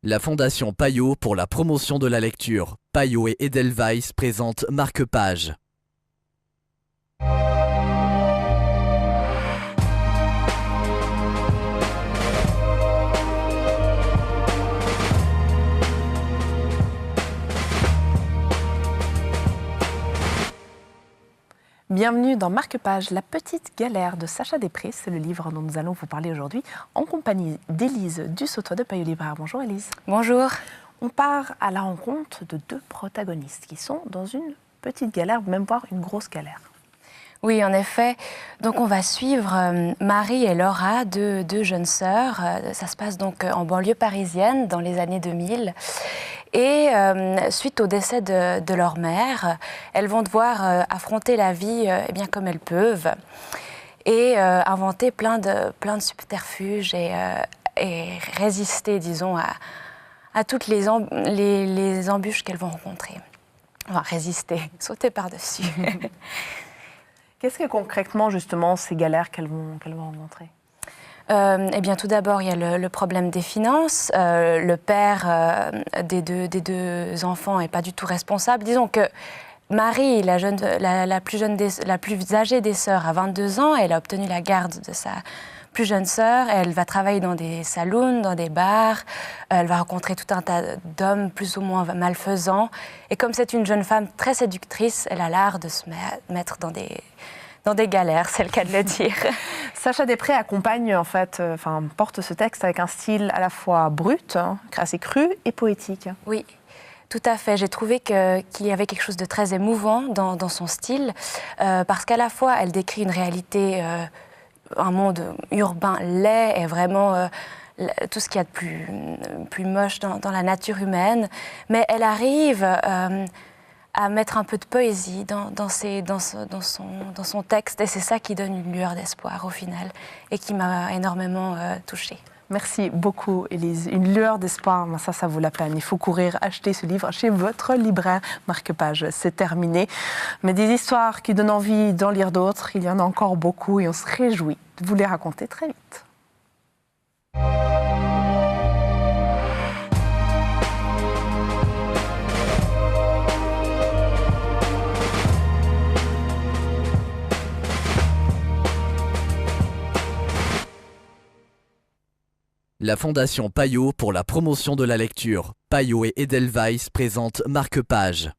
La Fondation Payot pour la promotion de la lecture. Payot et Edelweiss présentent Marque-Page. Bienvenue dans Marque-Page, la petite galère de Sacha Després. C'est le livre dont nous allons vous parler aujourd'hui en compagnie d'Élise Dussautois de Payot Libraire. Bonjour Élise. Bonjour. On part à la rencontre de deux protagonistes qui sont dans une petite galère, même voire une grosse galère. Oui, en effet. Donc on va suivre Marie et Laura, deux jeunes sœurs. Ça se passe donc en banlieue parisienne dans les années 2000. Et suite au décès de leur mère, elles vont devoir affronter la vie bien comme elles peuvent et inventer plein de subterfuges et résister, disons, à toutes les embûches qu'elles vont rencontrer. Enfin, résister, sauter par-dessus. Qu'est-ce que concrètement, justement, ces galères qu'elles vont rencontrer ? Eh bien, tout d'abord, il y a le problème des finances. Le père des deux enfants n'est pas du tout responsable. Disons que Marie, la plus âgée des sœurs, a 22 ans. Elle a obtenu la garde de sa plus jeune sœur. Elle va travailler dans des saloons, dans des bars. Elle va rencontrer tout un tas d'hommes plus ou moins malfaisants. Et comme c'est une jeune femme très séductrice, elle a l'art de se mettre dans des galères, c'est le cas de le dire. Sacha Després accompagne, porte ce texte avec un style à la fois brut, assez cru et poétique. Oui, tout à fait. J'ai trouvé qu'il y avait quelque chose de très émouvant dans son style, parce qu'à la fois, elle décrit une réalité, un monde urbain laid et vraiment tout ce qu'il y a de plus moche dans la nature humaine, mais elle arrive à mettre un peu de poésie dans son texte, et c'est ça qui donne une lueur d'espoir au final, et qui m'a énormément touchée. Merci beaucoup Élise. Une lueur d'espoir, ça vaut la peine. Il faut courir acheter ce livre chez votre libraire. Marque-Page, c'est terminé. Mais des histoires qui donnent envie d'en lire d'autres, il y en a encore beaucoup et on se réjouit de vous les raconter très vite. La Fondation Payot pour la promotion de la lecture. Payot et Edelweiss présentent Marque-Page.